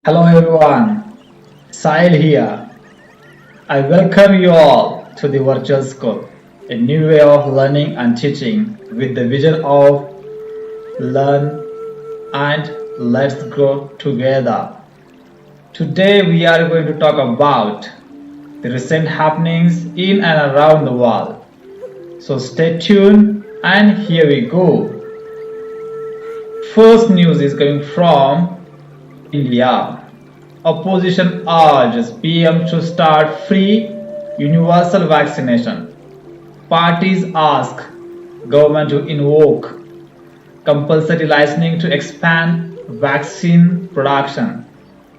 Hello everyone, Sahil here. I welcome you all to the virtual school, a new way of learning and teaching with the vision of learn and let's grow together. Today we are going to talk about the recent happenings in and around the world. So stay tuned and here we go. First news is coming from India. Opposition urges PM to start free universal vaccination. Parties ask government to invoke compulsory licensing to expand vaccine production.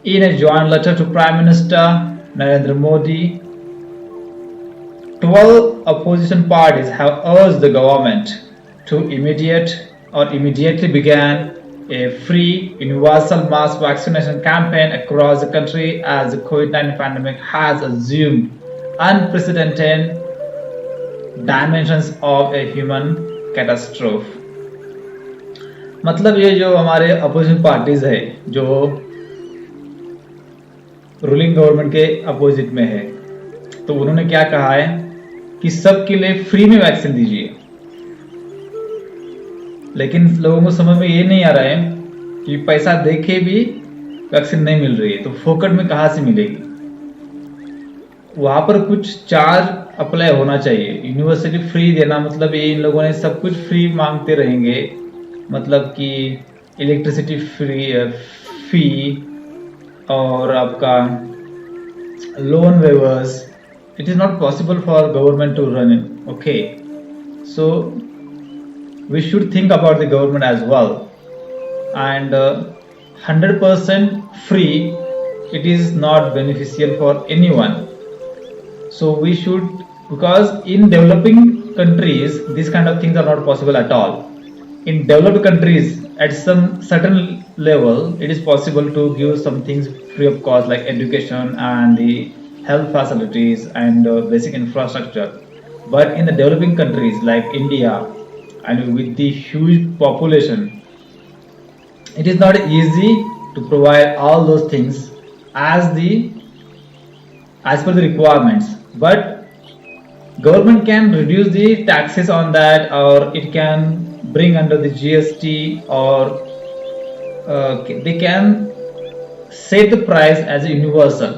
In a joint letter to Prime Minister Narendra Modi, 12 opposition parties have urged the government to immediately begin a free universal mass vaccination campaign across the country as the COVID-19 pandemic has assumed unprecedented dimensions of a human catastrophe. मतलब ये जो हमारे opposition parties है जो ruling government के opposite में है, तो उन्होंने क्या कहा है कि सबके लिए फ्री में वैक्सीन दीजिए, लेकिन लोगों को समझ में ये नहीं आ रहा है कि पैसा देके भी वैक्सीन नहीं मिल रही है, तो फोकट में कहाँ से मिलेगी। वहां पर कुछ चार्ज अप्लाई होना चाहिए। यूनिवर्सिटी फ्री देना मतलब ये इन लोगों ने सब कुछ फ्री मांगते रहेंगे, मतलब कि इलेक्ट्रिसिटी फ्री फी और आपका loan waivers. It is not possible for government to run it. Okay, so we should think about the government as well, and 100% free, it is not beneficial for anyone. So we should, because in developing countries these kind of things are not possible at all. In developed countries at some certain level it is possible to give some things free of cost, like education and the health facilities and basic infrastructure. But in the developing countries like India, and with the huge population, it is not easy to provide all those things as per the requirements. But government can reduce the taxes on that, or it can bring under the GST, or they can set the price as a universal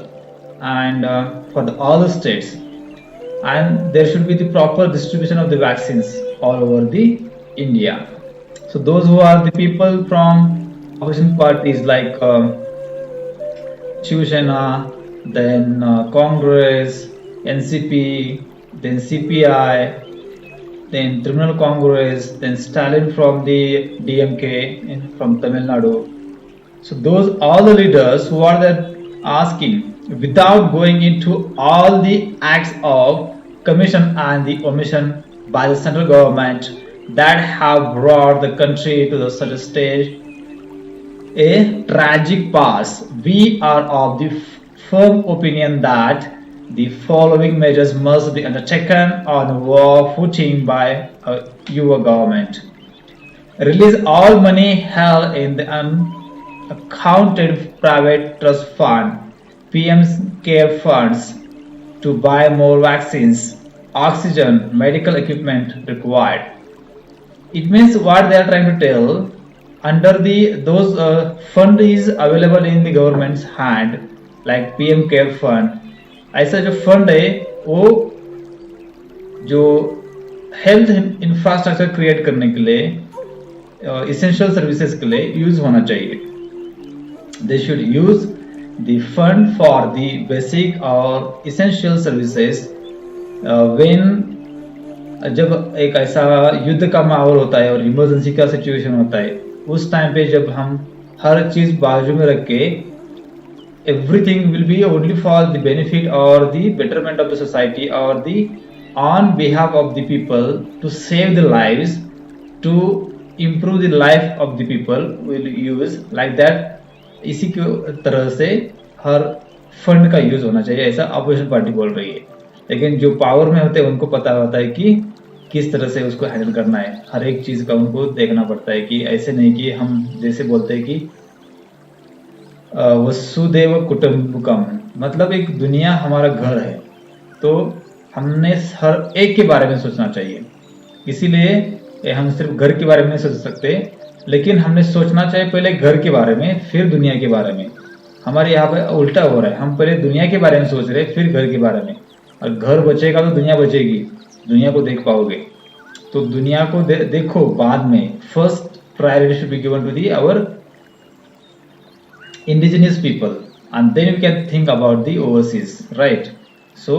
and for all the states, and there should be the proper distribution of the vaccines all over the India. So those who are the people from opposition parties like Shiv Sena, then Congress, NCP, then CPI, then Trinamool Congress, then Stalin from the DMK from Tamil Nadu. So those all the leaders who are there asking, without going into all the acts of commission and the omission by the central government that have brought the country to such a stage, a tragic pass, we are of the firm opinion that the following measures must be undertaken on war footing by your government. Release all money held in the unaccounted private trust fund, PM's care funds, to buy more vaccines, oxygen, medical equipment required. It means what they are trying to tell, under the those fund is available in the government's hand, like PM care fund. ऐसा जो fund है वो जो health infrastructure create करने के लिए, essential services के लिए यूज होना चाहिए. They should use the fund for the basic or essential services when जब एक ऐसा युद्ध का माहौल होता है और इमरजेंसी का सिचुएशन होता है, उस टाइम पे जब हम हर चीज बाजू में रख के everything will be only for the benefit or the betterment of the society or the on behalf of the people, to save the lives, to improve the life of the people will use like that. इसी की तरह से हर fund का use होना चाहिए, ऐसा opposition party बोल रही है. लेकिन जो पावर में होते हैं उनको पता होता है कि किस तरह से उसको हैंडल करना है. हर एक चीज का उनको देखना पड़ता है कि ऐसे नहीं कि हम जैसे बोलते हैं कि वसुदेव कुटुंबकम, मतलब एक दुनिया हमारा घर है, तो हमने हर एक के बारे में सोचना चाहिए। इसीलिए हम सिर्फ घर के बारे में नहीं सोच सकते, लेकिन हमने सोचना चाहिए पहले घर के बारे में फिर दुनिया के बारे में। हमारे यहाँ पे उल्टा हो रहा है, हम पहले दुनिया के बारे में सोच रहे हैं फिर घर के बारे में। और घर बचेगा तो दुनिया बचेगी, दुनिया को देख पाओगे। तो दुनिया को देखो बाद में, first priority should be given to the our indigenous people, and then you can think about the overseas, right? So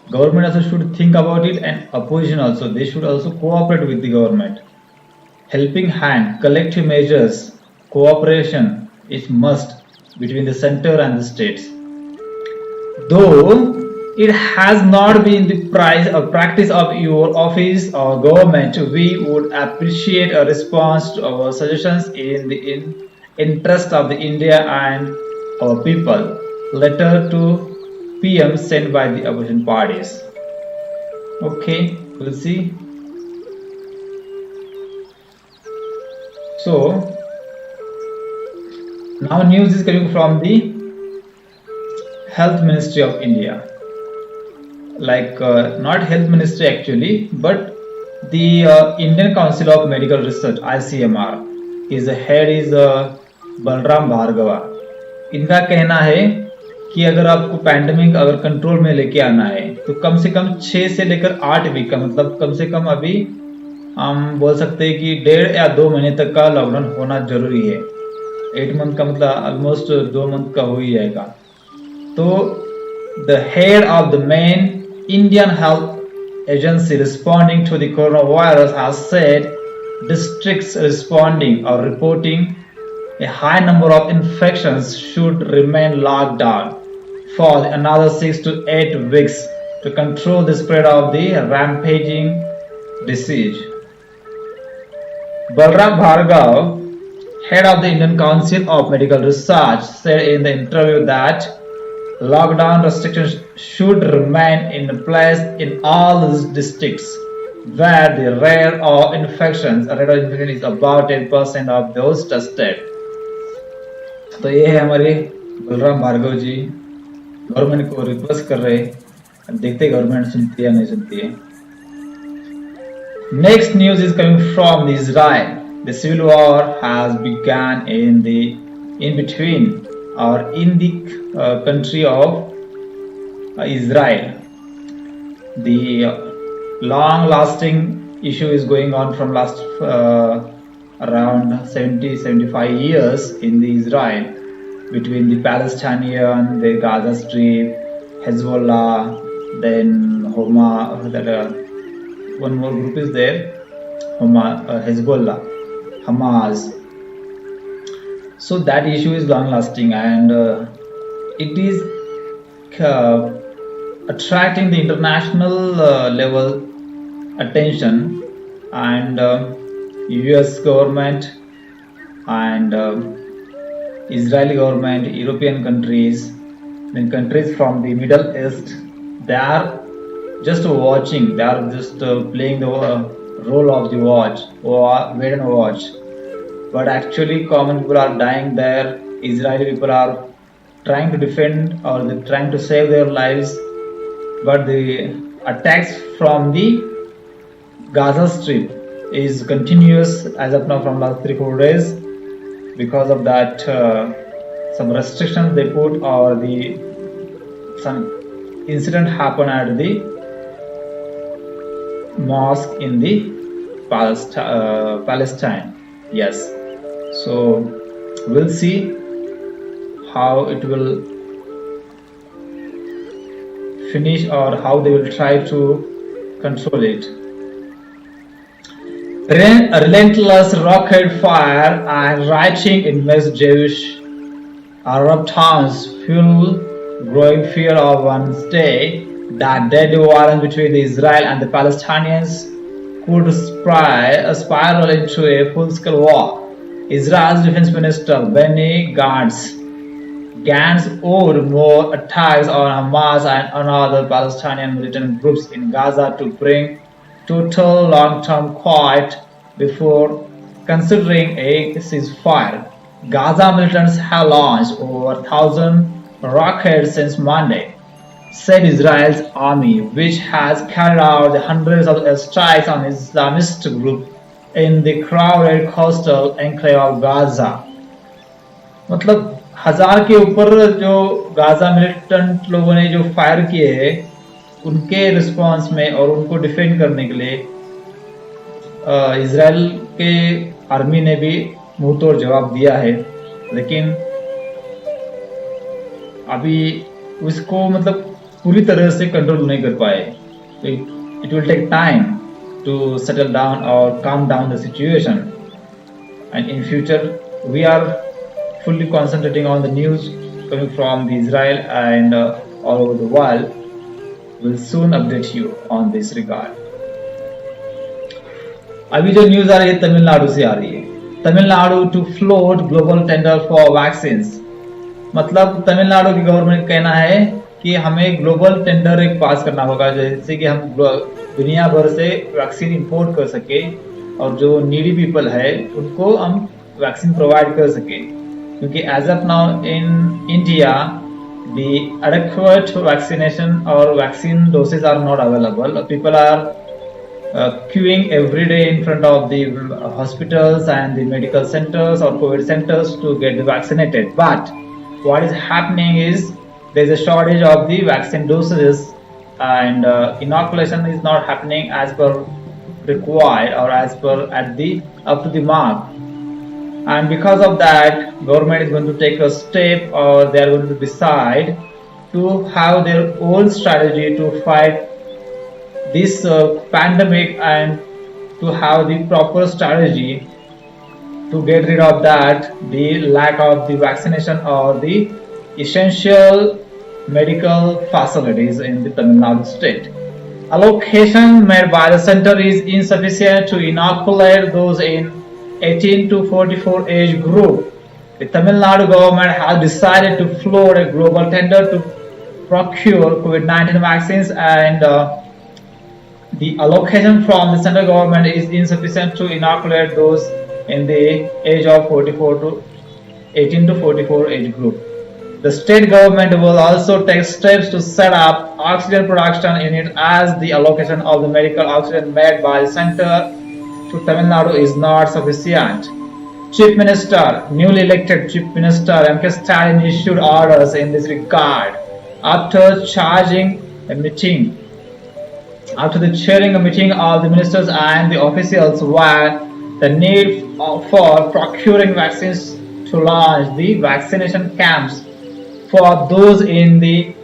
government also should think about it, and opposition also, they should also cooperate with the government. Helping hand, collective measures, cooperation is must between the center and the states. Though it has not been the practice of your office or government, we would appreciate a response to our suggestions in the interest of the India and our people. Letter to PM sent by the opposition parties. Okay, we'll see. So now news is coming from the Health Ministry of India. Like not Health Ministry actually, but the Indian Council of Medical Research (ICMR). His head is Balram Bhargava. इनका कहना है कि अगर आपको pandemic अगर control में लेके आना है तो कम से कम 6 से लेकर 8 वीक का, मतलब कम से कम अभी हम बोल सकते हैं कि 1.5 या 2 महीने तक का लॉकडाउन होना जरूरी है। 8 मंथ का मतलब ऑलमोस्ट 2 मंथ का हो ही जाएगा। तो the head of the main Indian Health Agency responding to the coronavirus has said districts responding or reporting a high number of infections should remain locked down for another 6 to 8 weeks to control the spread of the rampaging disease. Balram Bhargav, head of the Indian Council of Medical Research, said in the interview that lockdown restrictions should remain in place in all these districts where the rate of infection is about 10% of those tested. तो ये है हमारे बलराम भार्गव जी, government को request कर रहे हैं, देखते government सुनती है या नहीं सुनती है। Next news is coming from Israel. The civil war has begun in between or in the country of Israel. The long-lasting issue is going on from last around 70-75 years in the Israel between the Palestinian, the Gaza Strip, Hezbollah, then one more group is there, Hezbollah, Hamas. So that issue is long lasting, and it is attracting the international level attention, and US government and Israeli government, European countries, then countries from the Middle East, they are just watching, they are just playing the role of the wait and watch. But actually common people are dying there. Israeli people are trying to defend or they're trying to save their lives, but the attacks from the Gaza Strip is continuous as of now from last 3-4 days. Because of that some restrictions they put, or some incident happened at the mosque in the Palestine. Yes, so we'll see how it will finish or how they will try to control it. Relentless rocket fire and rioting in most Jewish Arab towns fuel growing fear of Wednesday that deadly violence between Israel and the Palestinians could spiral into a full-scale war. Israel's Defense Minister Benny Gantz ordered more attacks on Hamas and on other Palestinian militant groups in Gaza to bring total long-term quiet before considering a ceasefire. Gaza militants have launched over 1,000 rockets since Monday, said Israel's army, which has carried out hundreds of strikes on Islamist groups in the crowded coastal enclave of Gaza. मतलब 1,000 के ऊपर जो Gaza militant लोगों ने जो fire किए उनके response में और उनको डिफेंड करने के लिए इजराइल के आर्मी ने भी मुंह तोड़ जवाब दिया है, लेकिन अभी उसको मतलब पूरी तरह से कंट्रोल नहीं कर पाए. It will take time to settle down और calm down the situation, and in future we are fully concentrating on the news coming from the Israel and all over the world. We'll soon update you on this regard. अभी जो news आ रही है तमिलनाडु से आ रही है. Tamil Nadu to float global tender for vaccines. मतलब तमिलनाडु की गवर्नमेंट कहना है कि हमें ग्लोबल टेंडर एक पास करना होगा जिससे कि हम दुनिया भर से वैक्सीन इंपोर्ट कर सके और जो नीडी पीपल है उनको हम वैक्सीन प्रोवाइड कर सके, क्योंकि as of now in India the adequate vaccination or vaccine doses are not available. People are queuing every day in front of the hospitals and the medical centers or COVID centers to get vaccinated. But what is happening is there is a shortage of the vaccine doses, and inoculation is not happening as per required or as per at the up to the mark. And because of that, government is going to take a step, or they are going to decide to have their own strategy to fight this pandemic and to have the proper strategy to get rid of that, the lack of the vaccination or the essential medical facilities in the Tamil Nadu state. Allocation made by the center is insufficient to inoculate those in 18 to 44 age group. The Tamil Nadu government has decided to float a global tender to procure COVID-19 vaccines, and the allocation from the central government is insufficient to inoculate those in the age of 44 to 18 to 44 age group. The state government will also take steps to set up oxygen production unit, as the allocation of the medical oxygen made by the center to Tamil Nadu is not sufficient. Chief Minister, newly elected Chief Minister M.K. Stalin issued orders in this regard after chairing a meeting of the ministers and the officials, where the need for procuring vaccines to launch the vaccination camps for those in the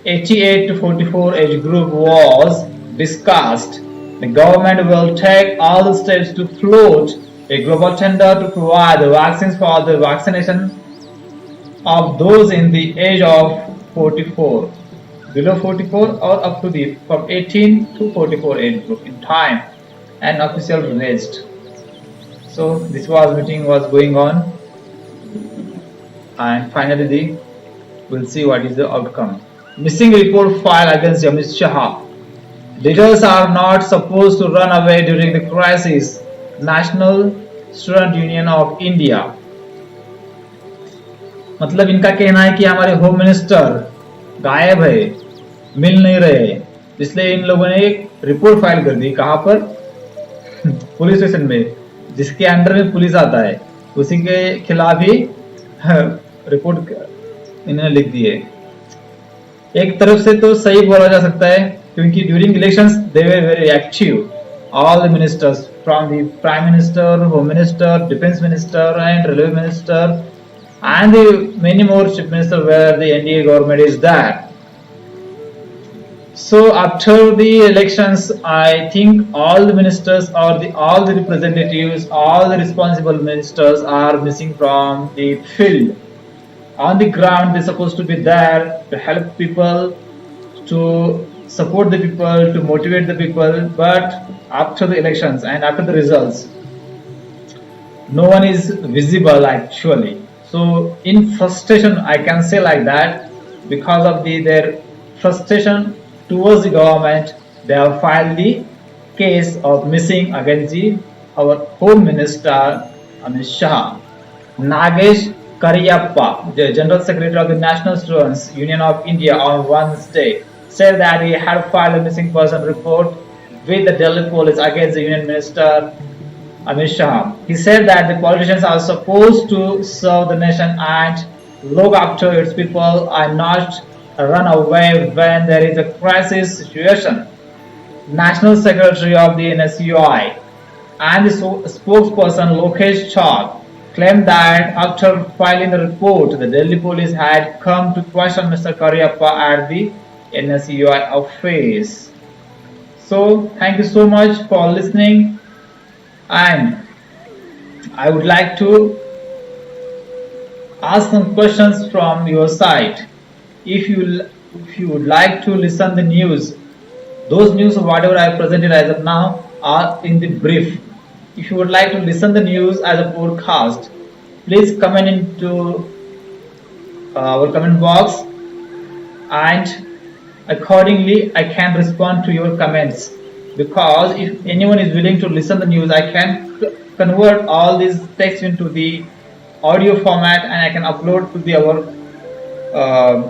88 to 44 age group was discussed. The government will take all the steps to float a global tender to provide the vaccines for the vaccination of those in the age of 44, below 44 or up to the from 18 to 44 age group in time, an official released. So this meeting was going on, and finally we'll see what is the outcome. Missing report filed against Amit Shah. Leaders are not supposed to run away during the crisis. National Student Union of India. मतलब इनका कहना है कि हमारे home minister गायब है, मिल नहीं रहे, इसलिए इन लोगों ने एक रिपोर्ट फाइल कर दी. कहां पर? पुलिस स्टेशन में, जिसके अंडर में पुलिस आता है, उसी के खिलाफ ही रिपोर्ट इन्होंने लिख दी है. एक तरफ से तो सही बोला जा सकता है, क्योंकि during elections they were very active. All the ministers from the prime minister, home minister, defence minister and railway minister and the many more chief minister where the NDA government is there. So after the elections, I think all the ministers or all the representatives, all the responsible ministers are missing from the field. On the ground, they're supposed to be there to help people, to support the people, to motivate the people. But after the elections and after the results, no one is visible actually. So in frustration, I can say like that, because of their frustration towards the government, they have filed the case of missing against our Home Minister Amit Shah, Nagesh Kariyappa, the General Secretary of the National Students Union of India, on Wednesday said that he had filed a missing person report with the Delhi police against the Union Minister Amit Shah. He said that the politicians are supposed to serve the nation and look after its people and not run away when there is a crisis situation. National Secretary of the NSUI and the spokesperson Lokesh Chak claimed that after filing the report, the Delhi police had come to question Mr. Karyappa at the NSUI office. So, thank you so much for listening, and I would like to ask some questions from your side. If you would like to listen the news, those news whatever I presented as of now are in the brief. If you would like to listen the news as a podcast, please comment into our comment box, and accordingly I can respond to your comments, because if anyone is willing to listen the news, I can convert all these text into the audio format and I can upload to the our uh,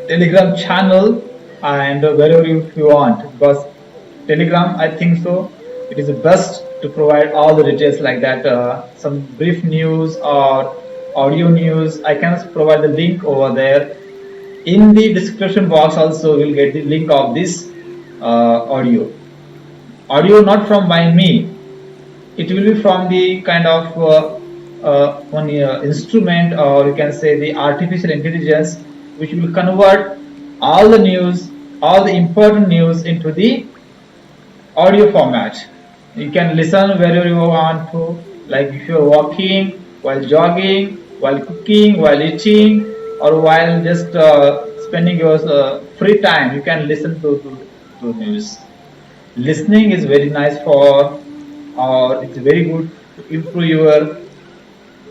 Telegram channel and wherever if you want, because Telegram I think so it is the best to provide all the details like that, some brief news or audio news. I can provide the link over there. In the description box also you'll get the link of this audio not from by me, it will be from the kind of one instrument, or you can say the artificial intelligence, which will convert all the news, all the important news into the audio format. You can listen wherever you want to, like if you're walking, while jogging, while cooking, while eating, or while just spending your free time, you can listen to news. Listening is very nice for, or it's very good to improve your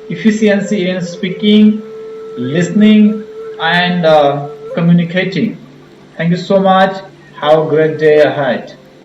efficiency in speaking, listening, and communicating. Thank you so much. Have a great day ahead.